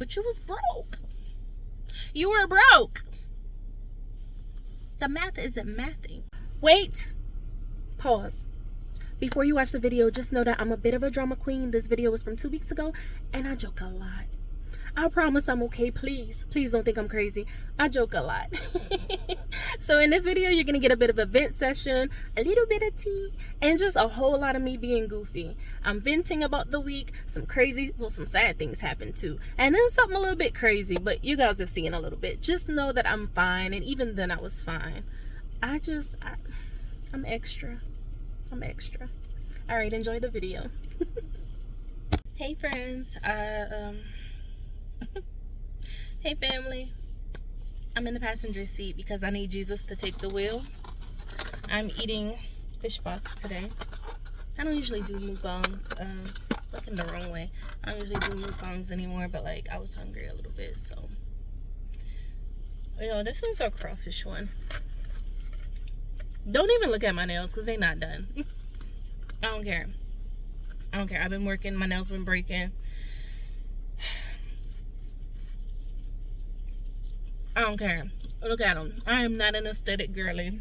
but you was broke. You were broke. The math isn't mathing. Wait. Pause. Before you watch the video, just know that I'm a bit of a drama queen. This video was from 2 weeks ago, and I joke a lot. I promise I'm okay. Please don't think I'm crazy. I joke a lot. So in this video, you're going to get a bit of a vent session, a little bit of tea, and just a whole lot of me being goofy. I'm venting about the week. Some sad things happened too. And then something a little bit crazy, but you guys have seen a little bit. Just know that I'm fine, and even then I was fine. I'm extra. I'm extra. All right, enjoy the video. Hey friends, hey family. I'm in the passenger seat because I need Jesus to take the wheel. I'm eating fish box today. I don't usually do mukbangs. Looking the wrong way. I don't usually do mukbangs anymore, but like I was hungry a little bit, so. You know, this one's a crawfish one. Don't even look at my nails because they're not done. I don't care. I've been working. My nails been breaking. I don't care. Look at them. I am not an aesthetic girly.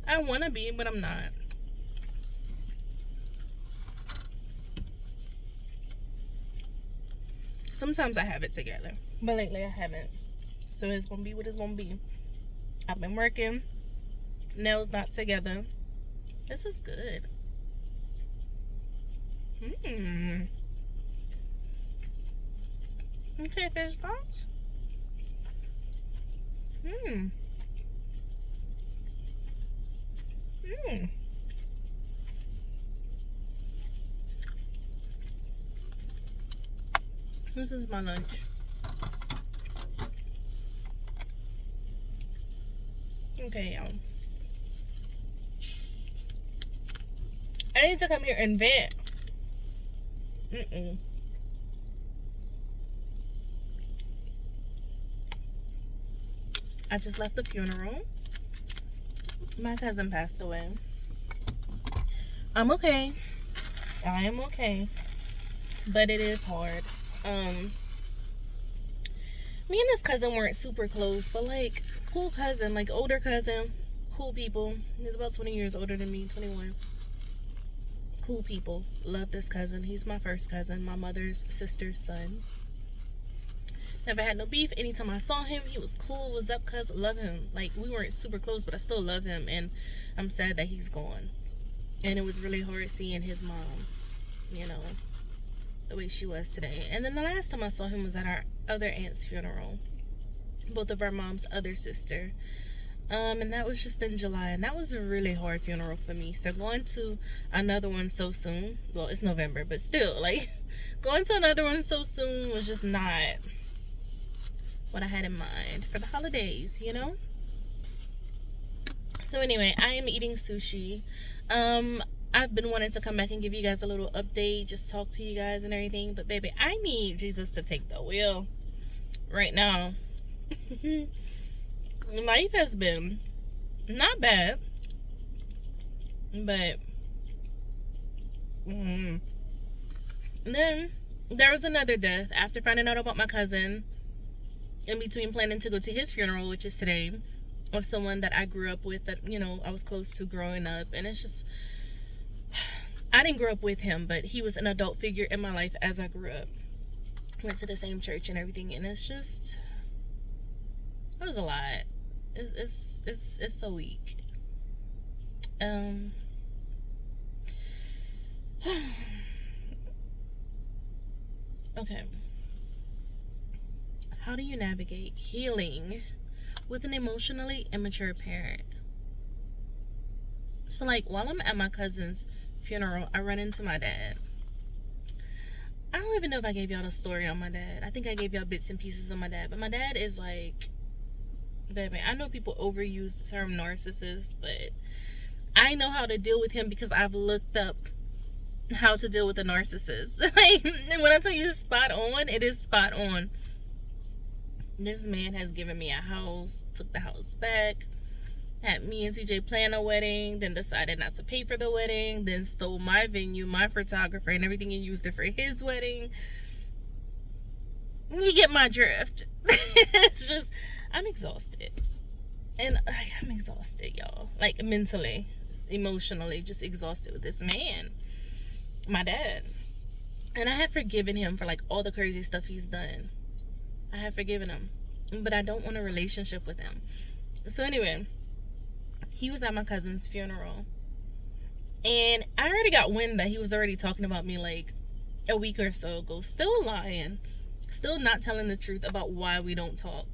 I want to be, but I'm not. Sometimes I have it together, but lately I haven't. So it's going to be what it's going to be. I've been working. Nails not together. This is good. Okay, fish box. This is my lunch. Okay, y'all. I need to come here and vent. I just left the funeral. My cousin passed away. I'm okay. I am okay. But it is hard. Me and this cousin weren't super close, but like cool cousin, like older cousin, cool people. He's about 20 years older than me, 21. Cool people. Love this cousin. He's my first cousin, my mother's sister's son. Never had no beef. Anytime I saw him, he was cool. What's up, cuz? Love him. Like, we weren't super close, but I still love him, and I'm sad that he's gone. And it was really hard seeing his mom, you know, the way she was today. And then the last time I saw him was at our other aunt's funeral, both of our mom's other sister. And that was just in July, and that was a really hard funeral for me. So going to another one so soon, well, it's November, but still, like, going to another one so soon was just not what I had in mind for the holidays, you know? So anyway, I am eating sushi. I've been wanting to come back and give you guys a little update, just talk to you guys and everything, but baby, I need Jesus to take the wheel right now. Life has been not bad, but then there was another death after finding out about my cousin, in between planning to go to his funeral, which is today, of someone that I grew up with, that, you know, I was close to growing up. And it's just, I didn't grow up with him, but he was an adult figure in my life as I grew up. Went to the same church and everything, and it's just, it was a lot. It's so weak. Okay. How do you navigate healing with an emotionally immature parent? So like, while I'm at my cousin's funeral, I run into my dad. I don't even know if I gave y'all the story on my dad. I think I gave y'all bits and pieces of my dad, but my dad is like, baby, I know people overuse the term narcissist, but I know how to deal with him because I've looked up how to deal with a narcissist. Like, when I tell you it's spot on, it is spot on. This man has given me a house, took the house back, had me and CJ plan a wedding, then decided not to pay for the wedding, then stole my venue, my photographer, and everything, and used it for his wedding. You get my drift. It's just, I'm exhausted. And I'm exhausted, y'all. Like, mentally, emotionally, just exhausted with this man, my dad. And I have forgiven him for, like, all the crazy stuff he's done. I have forgiven him. But I don't want a relationship with him. So anyway, he was at my cousin's funeral. And I already got wind that he was already talking about me, like, a week or so ago. Still lying. Still not telling the truth about why we don't talk.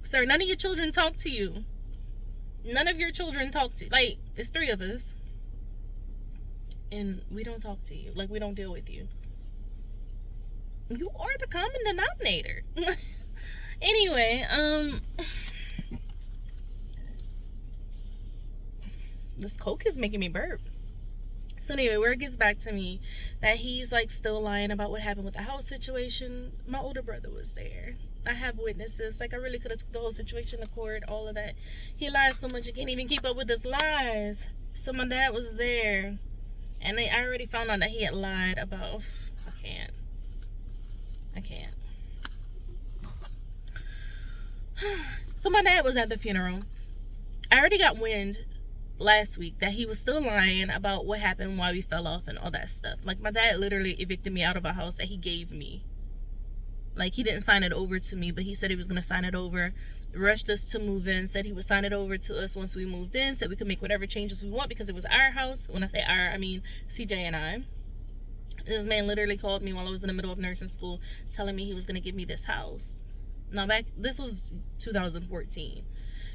Sir, none of your children talk to you. None of your children talk to you. Like, it's 3 of us. And we don't talk to you. Like, we don't deal with you. You are the common denominator. Anyway, this Coke is making me burp. So anyway, where it gets back to me that he's like still lying about what happened with the house situation. My older brother was there. I have witnesses. Like, I really could have took the whole situation to court, all of that. He lies so much, you can't even keep up with his lies. So my dad was there. And I already found out that he had lied about, I can't. So my dad was at the funeral. I already got wind last week that he was still lying about what happened, why we fell off and all that stuff. Like, my dad literally evicted me out of a house that he gave me. Like, he didn't sign it over to me, but he said he was going to sign it over, rushed us to move in, said he would sign it over to us once we moved in, said we could make whatever changes we want because it was our house. When I say our, I mean CJ and I. This man literally called me while I was in the middle of nursing school telling me he was going to give me this house. Now, this was 2014.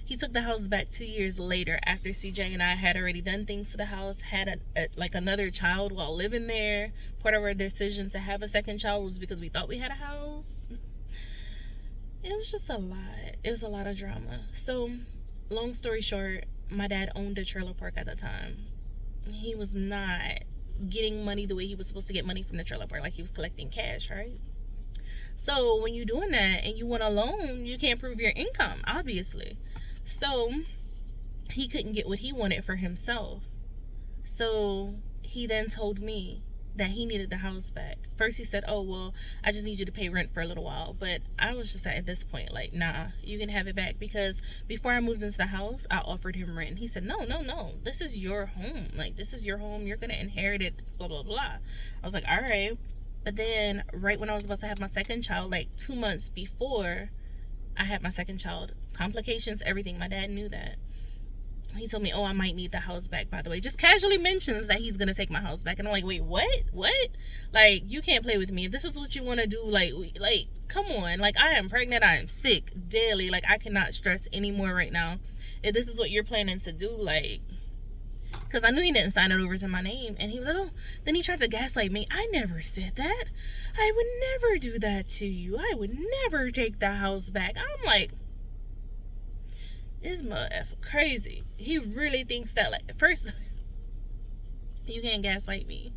He took the house back 2 years later after CJ and I had already done things to the house, had like another child while living there. Part of our decision to have a second child was because we thought we had a house. It was just a lot. It was a lot of drama. So, long story short, my dad owned a trailer park at the time. He was not getting money the way he was supposed to get money from the trailer park. Like, he was collecting cash, right? So, when you're doing that and you want a loan, you can't prove your income, obviously. So, he couldn't get what he wanted for himself. So, he then told me that he needed the house back. First, he said, oh, well, I just need you to pay rent for a little while. But I was just at this point, like, nah, you can have it back. Because before I moved into the house, I offered him rent. He said, no. This is your home. Like, this is your home. You're going to inherit it, blah, blah, blah. I was like, all right. But then, right when I was about to have my second child, like 2 months before I had my second child, complications, everything, my dad knew that. He told me, oh, I might need the house back, by the way. Just casually mentions that he's going to take my house back. And I'm like, wait, what? Like, you can't play with me. If this is what you want to do, like, come on. Like, I am pregnant. I am sick daily. Like, I cannot stress anymore right now. If this is what you're planning to do, like, because I knew he didn't sign it over to my name. And he was like, oh, then he tried to gaslight me. I never said that. I would never do that to you. I would never take the house back. I'm like, this motherfucker crazy. He really thinks that, like, first, you can't gaslight me.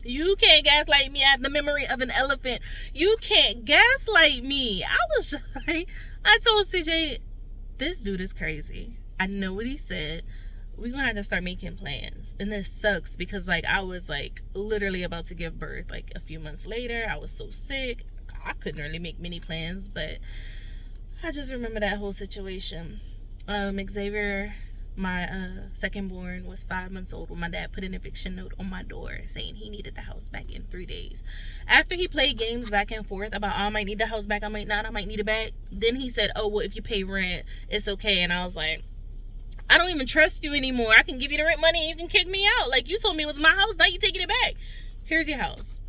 You can't gaslight me. I have the memory of an elephant. You can't gaslight me. I was just like, I told CJ, this dude is crazy. I know what he said. We're gonna have to start making plans. And this sucks because, like, I was, like, literally about to give birth, like, a few months later. I was so sick. I couldn't really make many plans, but I just remember that whole situation. Xavier, my second born, was 5 months old when my dad put an eviction note on my door saying he needed the house back in 3 days. After he played games back and forth about, oh, I might need the house back, I might not, I might need it back, then he said, oh, well, if you pay rent, it's okay. And I was like, I don't even trust you anymore. I can give you the rent money and you can kick me out. Like, you told me it was my house, now you taking it back. Here's your house.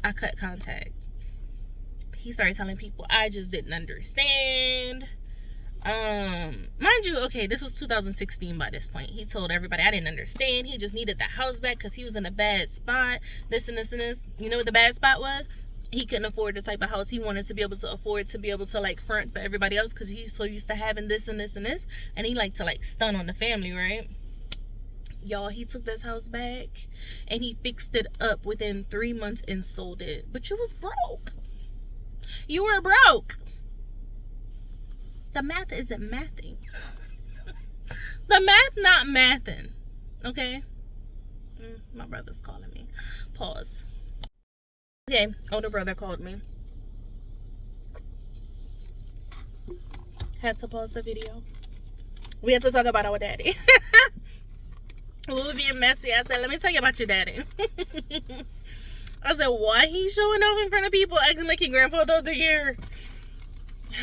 I cut contact. He started telling people I just didn't understand. Mind you, okay, this was 2016 by this point. He told everybody I didn't understand. He just needed the house back because he was in a bad spot. This and this and this. You know what the bad spot was? He couldn't afford the type of house he wanted to be able to afford to be able to, like, front for everybody else because he's so used to having this and this and this. And he liked to, like, stun on the family, right? Y'all, he took this house back and he fixed it up within 3 months and sold it. But you was broke. You were broke. The math isn't mathing. The math not mathing. Okay? My brother's calling me. Pause. Okay, older brother called me. Had to pause the video. We had to talk about our daddy. We were being messy. I said, let me tell you about your daddy. I said, why he showing off in front of people acting like your grandfather of the year?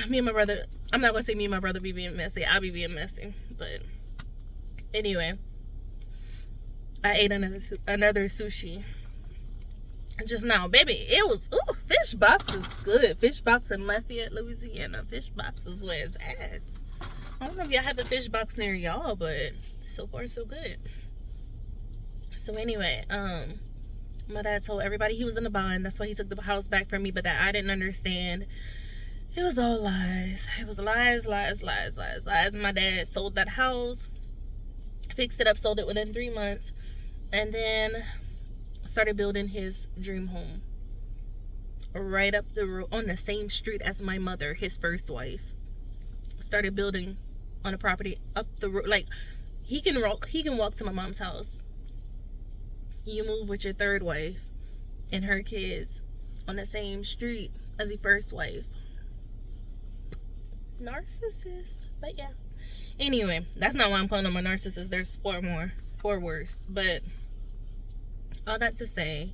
Me and my brother, I'm not going to say me and my brother be being messy. I'll be being messy. But anyway, I ate another sushi just now. Baby, it was, ooh, Fish Box is good. Fish Box in Lafayette, Louisiana. Fish Box is where it's at. I don't know if y'all have a Fish Box near y'all, but so far so good. So anyway, my dad told everybody he was in a bond. That's why he took the house back from me, but that I didn't understand. It was all lies. It was lies. My dad sold that house, fixed it up, sold it within 3 months, and then started building his dream home right up the road on the same street as my mother, his first wife. Started building on a property up the road. Like, he can walk to my mom's house. You move with your third wife and her kids on the same street as your first wife. Narcissist. But yeah, anyway, that's not why I'm calling him a narcissist. There's four worse. But all that to say,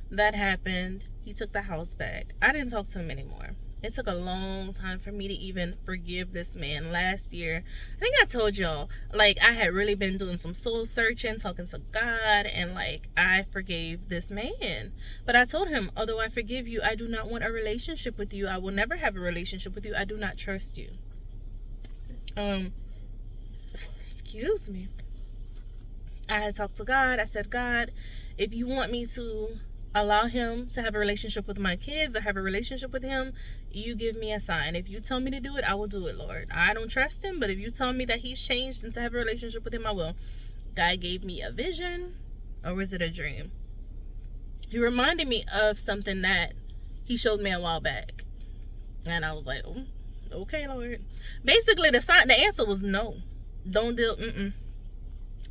that happened. He took the house back. I didn't talk to him anymore. It took a long time for me to even forgive this man. Last year, I think I told y'all, like, I had really been doing some soul searching, talking to God, and like, I forgave this man. But I told him, although I forgive you, I do not want a relationship with you. I will never have a relationship with you. I do not trust you. Excuse me. I had talked to God. I said, God, if you want me to allow him to have a relationship with my kids or have a relationship with him, you give me a sign. If you tell me to do it, I will do it, Lord. I don't trust him, but if you tell me that he's changed and to have a relationship with him, I will. God gave me a vision, or was it a dream? He reminded me of something that he showed me a while back. And I was like, oh, okay, Lord. Basically, the answer was no. Don't deal,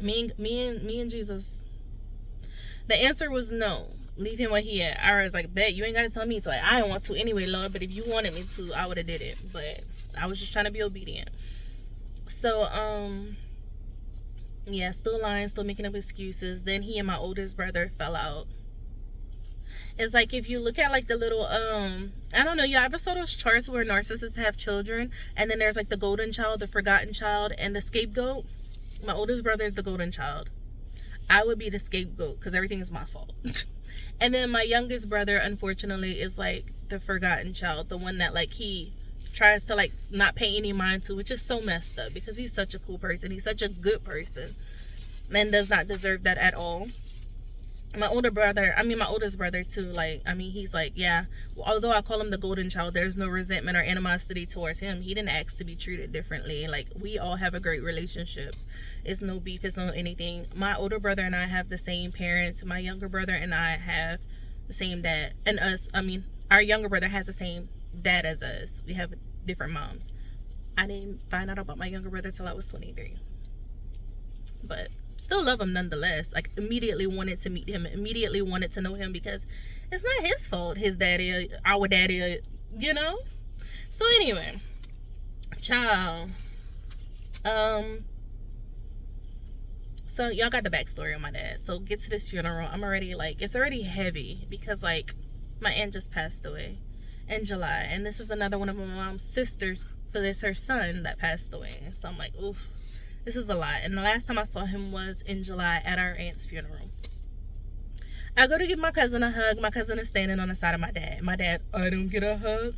Me and Jesus. The answer was no. Leave him where he at. I was like, bet, you ain't gotta tell me to. I didn't want to anyway, Lord, but if you wanted me to, I would have did it. But I was just trying to be obedient. So, yeah, still lying, still making up excuses. Then he and my oldest brother fell out. It's like, if you look at like the little, I don't know, you ever saw those charts where narcissists have children, and then there's like the golden child, the forgotten child, and the scapegoat? My oldest brother is the golden child. I would be the scapegoat because everything is my fault. And then my youngest brother, unfortunately, is like the forgotten child, the one that like he tries to like not pay any mind to, which is so messed up because he's such a cool person. He's such a good person and does not deserve that at all. My oldest brother too, like, I mean, he's like, yeah, although I call him the golden child, there's no resentment or animosity towards him. He didn't ask to be treated differently. Like, we all have a great relationship. It's no beef, it's no anything. My older brother and I have the same parents. My younger brother and I have the same dad. And our younger brother has the same dad as us. We have different moms. I didn't find out about my younger brother till I was 23. But still love him nonetheless. Like, immediately wanted to meet him, immediately wanted to know him, because it's not his fault his daddy, our daddy, you know. So anyway, child, so y'all got the backstory on my dad. So get to this funeral. I'm already like, it's already heavy because like my aunt just passed away in July, and this is another one of my mom's sisters, but it's her son that passed away. So I'm like, oof, this is a lot. And the last time I saw him was in July at our aunt's funeral. I go to give my cousin a hug. My cousin is standing on the side of my dad. My dad, I don't get a hug.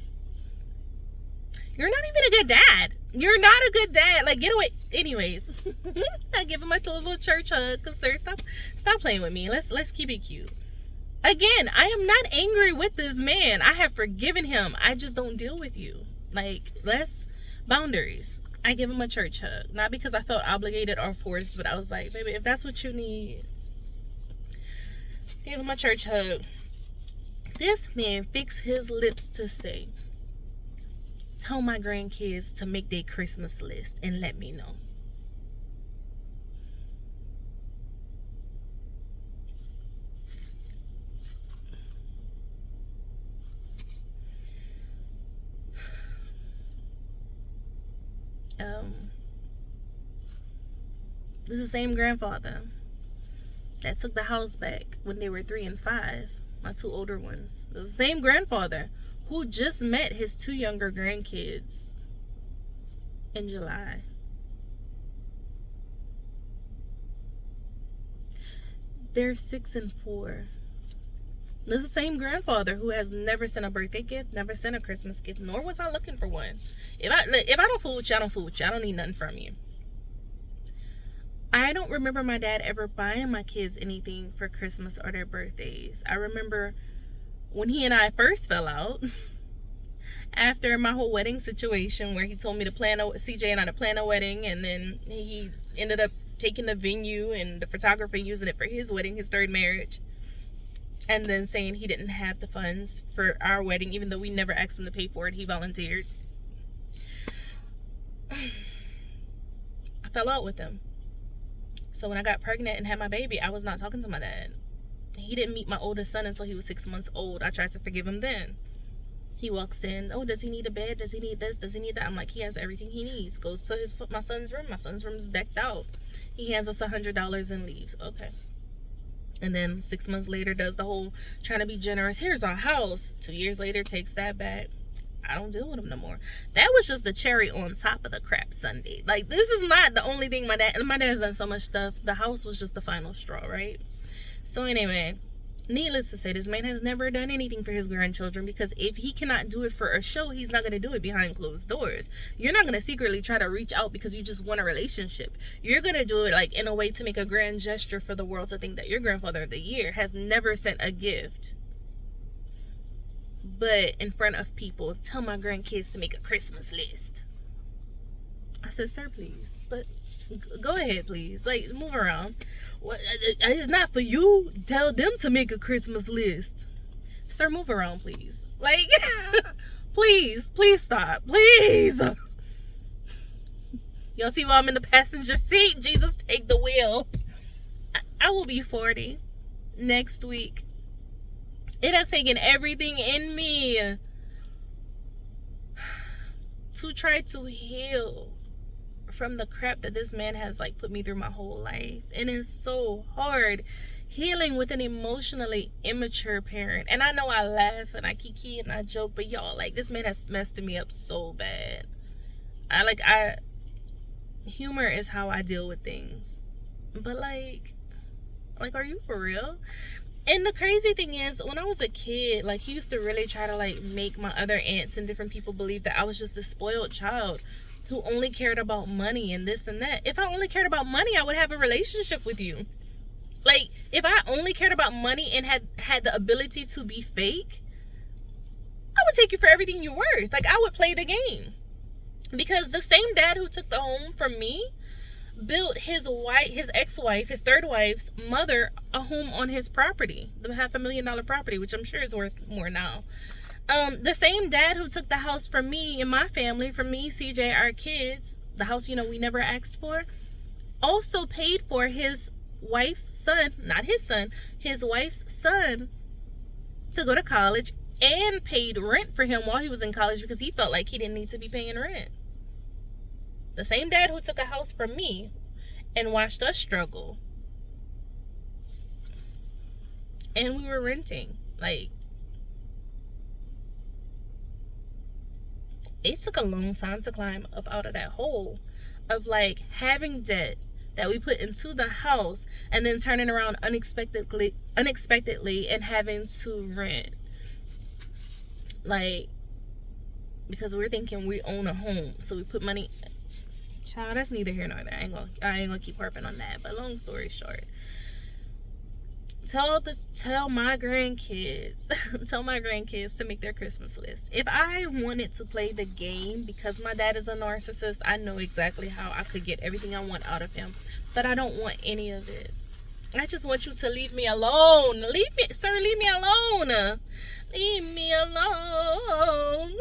You're not even a good dad. You're not a good dad. Like, get away. Anyways, I give him a little church hug. Cause sir, stop playing with me. Let's keep it cute. Again, I am not angry with this man. I have forgiven him. I just don't deal with you. Like, less boundaries. I give him a church hug. Not because I felt obligated or forced, but I was like, baby, if that's what you need, give him a church hug. This man fixed his lips to say, tell my grandkids to make their Christmas list and let me know. This is the same grandfather that took the house back when they were 3 and 5. My 2 older ones. The same grandfather who just met his 2 younger grandkids in July. They're 6 and 4. This is the same grandfather who has never sent a birthday gift, never sent a Christmas gift, nor was I looking for one. If I don't fool with you, I don't fool with you. I don't need nothing from you. I don't remember my dad ever buying my kids anything for Christmas or their birthdays. I remember when he and I first fell out, after my whole wedding situation where he told me to plan CJ and I to plan a wedding, and then he ended up taking the venue and the photographer using it for his wedding, his 3rd marriage, and then saying he didn't have the funds for our wedding, even though we never asked him to pay for it. He volunteered. I fell out with him. So when I got pregnant and had my baby, I was not talking to my dad. He didn't meet my oldest son until he was 6 months old. I tried to forgive him then. He walks in, oh, does he need a bed? Does he need this? Does he need that? I'm like, he has everything he needs. Goes to my son's room. My son's room is decked out. He hands us $100 and leaves. Okay. And then 6 months later does the whole trying to be generous. Here's our house. 2 years later takes that back. I don't deal with him no more. That was just the cherry on top of the crap sundae. Like, this is not the only thing my dad's done so much stuff. The house was just the final straw, right? So anyway, needless to say, this man has never done anything for his grandchildren, because if he cannot do it for a show, he's not going to do it behind closed doors. You're not going to secretly try to reach out because you just want a relationship. You're going to do it like in a way to make a grand gesture for the world to think that your grandfather of the year has never sent a gift. But in front of people, tell my grandkids to make a Christmas list. I said, sir, please. But go ahead, please. Like, move around. What? It's not for you. Tell them to make a Christmas list. Sir, move around, please. Like, please stop. Please. Y'all see why I'm in the passenger seat? Jesus, take the wheel. I will be 40 next week. It has taken everything in me to try to heal from the crap that this man has like put me through my whole life. And it's so hard healing with an emotionally immature parent. And I know I laugh and I kiki and I joke, but y'all, like, this man has messed me up so bad. Humor is how I deal with things. But like, are you for real? And the crazy thing is, when I was a kid, like, he used to really try to like make my other aunts and different people believe that I was just a spoiled child who only cared about money and this and that. If I only cared about money, I would have a relationship with you. Like, if I only cared about money and had the ability to be fake, I would take you for everything you're worth. Like, I would play the game. Because the same dad who took the home from me built his ex-wife, his 3rd wife's mother, a home on his property, the $500,000 property, which I'm sure is worth more now. The same dad who took the house from me and my family, from me, CJ, our kids, the house, we never asked for, also paid for his wife's son, not his son, his wife's son, to go to college, and paid rent for him while he was in college because he felt like he didn't need to be paying rent. The same dad who took a house from me and watched us struggle. And we were renting. Like, it took a long time to climb up out of that hole of like having debt that we put into the house and then turning around unexpectedly and having to rent. Like, because we're thinking we own a home, so we put money. Child, that's neither here nor there. I ain't gonna keep harping on that. But long story short, tell my grandkids to make their Christmas list. If I wanted to play the game because my dad is a narcissist, I know exactly how I could get everything I want out of him. But I don't want any of it. I just want you to leave me alone. Leave me alone. Leave me alone.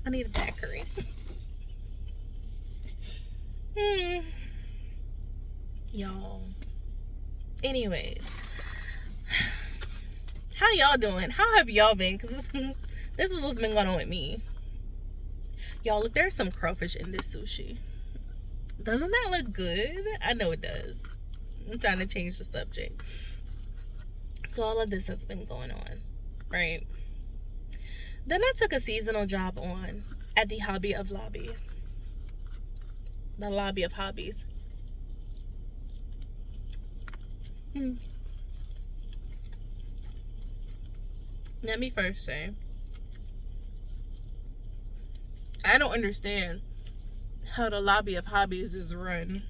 I need a daiquiri. Y'all. Anyways. How y'all doing? How have y'all been? Because this is what's been going on with me. Y'all, look, there's some crawfish in this sushi. Doesn't that look good? I know it does. I'm trying to change the subject. So all of this has been going on, right? Then I took a seasonal job on at the Hobby of Lobby. The Lobby of Hobbies. Let me first say, I don't understand how the Lobby of Hobbies is run.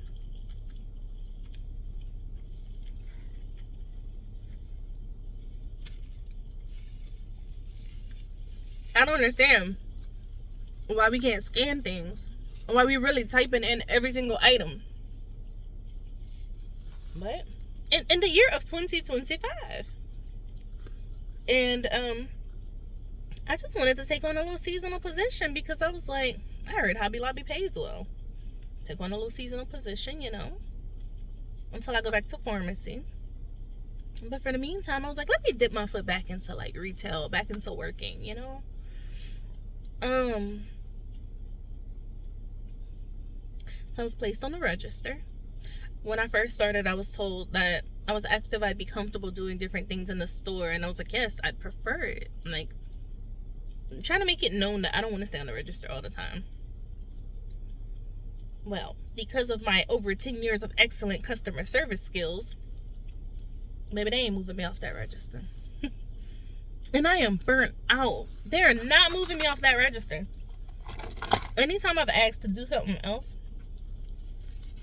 I don't understand why we can't scan things. Why we really typing in every single item. But in the year of 2025. And I just wanted to take on a little seasonal position because I was like, I heard Hobby Lobby pays well. Take on a little seasonal position, you know, until I go back to pharmacy. But for the meantime, I was like, let me dip my foot back into like retail, back into working, you know. So I was placed on the register. When I first started, I was told that I was asked if I'd be comfortable doing different things in the store, and I was like, yes, I'd prefer it. Like, I'm trying to make it known that I don't want to stay on the register all the time. Well, because of my over 10 years of excellent customer service skills, maybe they ain't moving me off that register. And I am burnt out. They're not moving me off that register. Anytime I've asked to do something else,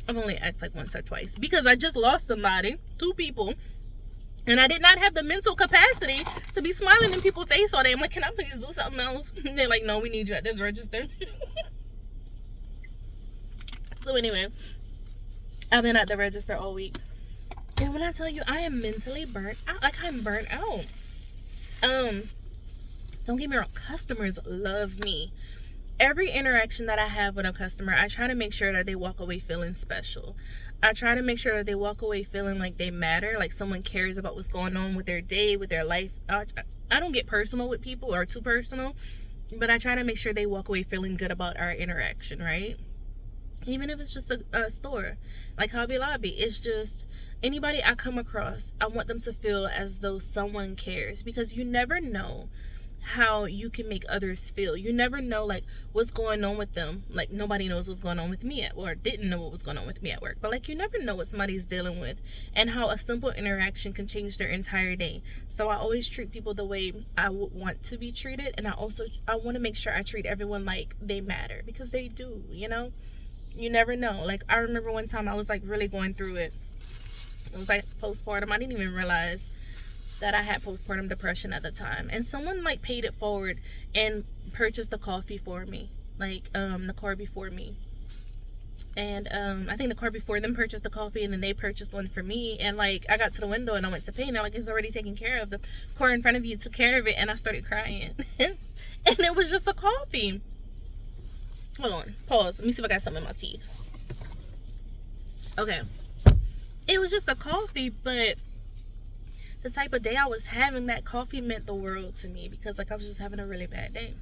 I've only asked like once or twice because I just lost somebody, 2 people, and I did not have the mental capacity to be smiling in people's face all day. I'm like, can I please do something else? And they're like, no, we need you at this register. So anyway, I've been at the register all week, and when I tell you I am mentally burnt out, like I'm burnt out. Don't get me wrong, customers love me. Every interaction that I have with a customer, I try to make sure that they walk away feeling special. I try to make sure that they walk away feeling like they matter, like someone cares about what's going on with their day, with their life. I don't get personal with people or too personal, but I try to make sure they walk away feeling good about our interaction, right? Even if it's just a store like Hobby Lobby, it's just anybody I come across, I want them to feel as though someone cares, because you never know how you can make others feel. You never know like what's going on with them. Like nobody knows what's going on with me at work, didn't know what was going on with me at work, but like you never know what somebody's dealing with and how a simple interaction can change their entire day. So I always treat people the way I would want to be treated, and I want to make sure I treat everyone like they matter, because they do, you know. You never know. Like I remember one time I was like really going through it. It was like postpartum. I didn't even realize that I had postpartum depression at the time, and someone like paid it forward and purchased the coffee for me, like the car before me, and I think the car before them purchased the coffee, and then they purchased one for me, and like I got to the window and I went to pay, and they're like, it's already taken care of, the car in front of you took care of it, and I started crying. And it was just a coffee. Hold on, pause, let me see if I got something in my teeth. Okay, it was just a coffee, but the type of day I was having, that coffee meant the world to me, because like I was just having a really bad day.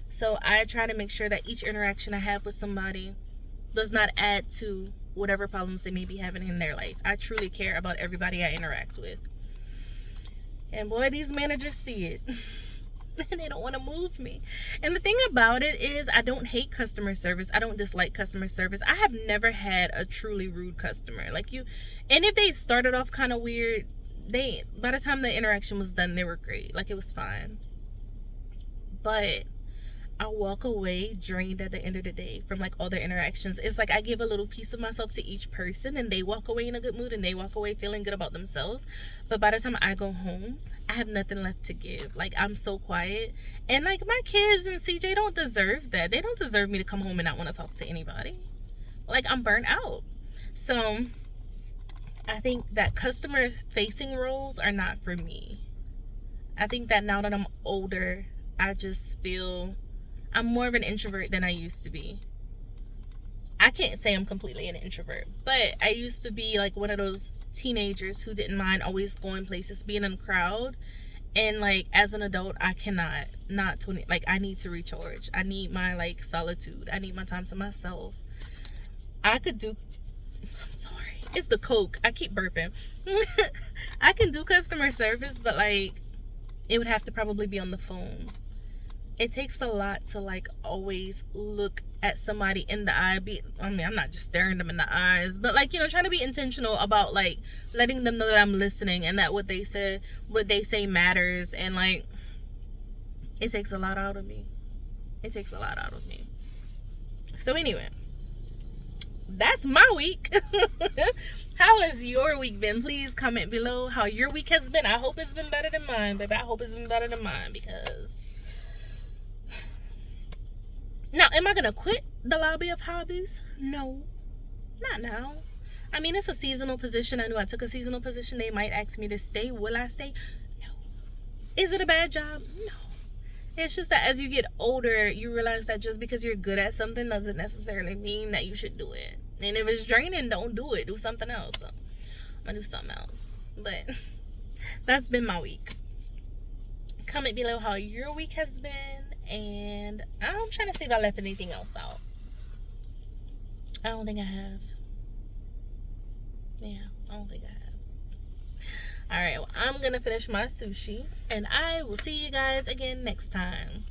So I try to make sure that each interaction I have with somebody does not add to whatever problems they may be having in their life. I truly care about everybody I interact with. And boy, these managers see it. And they don't want to move me. And the thing about it is, I don't hate customer service. I don't dislike customer service. I have never had a truly rude customer. Like you, and if they started off kind of weird, by the time the interaction was done, they were great. Like it was fine. But I walk away drained at the end of the day from like all their interactions. It's like I give a little piece of myself to each person, and they walk away in a good mood, and they walk away feeling good about themselves. But by the time I go home, I have nothing left to give. Like I'm so quiet, and like my kids and CJ don't deserve that. They don't deserve me to come home and not want to talk to anybody. Like I'm burnt out. So I think that customer facing roles are not for me. I think that now that I'm older, I just feel I'm more of an introvert than I used to be. I can't say I'm completely an introvert, but I used to be like one of those teenagers who didn't mind always going places, being in a crowd, And like as an adult, I cannot not 20. Like I need to recharge. I need my like solitude. I need my time to myself. I could do. I'm sorry. It's the Coke. I keep burping. I can do customer service, but like it would have to probably be on the phone. It takes a lot to like always look at somebody in the eye. I mean, I'm not just staring them in the eyes, but like, you know, trying to be intentional about like letting them know that I'm listening and that what they say matters. And like, it takes a lot out of me. It takes a lot out of me. So anyway, that's my week. How has your week been? Please comment below how your week has been. I hope it's been better than mine, baby. I hope it's been better than mine, because now, am I going to quit the lobby of hobbies? No, not now. I mean, it's a seasonal position. I knew I took a seasonal position. They might ask me to stay. Will I stay? No. Is it a bad job? No. It's just that as you get older, you realize that just because you're good at something doesn't necessarily mean that you should do it. And if it's draining, don't do it. Do something else. So, I'm going to do something else. But that's been my week. Comment below how your week has been. And I'm trying to see if I left anything else out. I don't think I have. Yeah, I don't think I have. Alright, well, I'm going to finish my sushi. And I will see you guys again next time.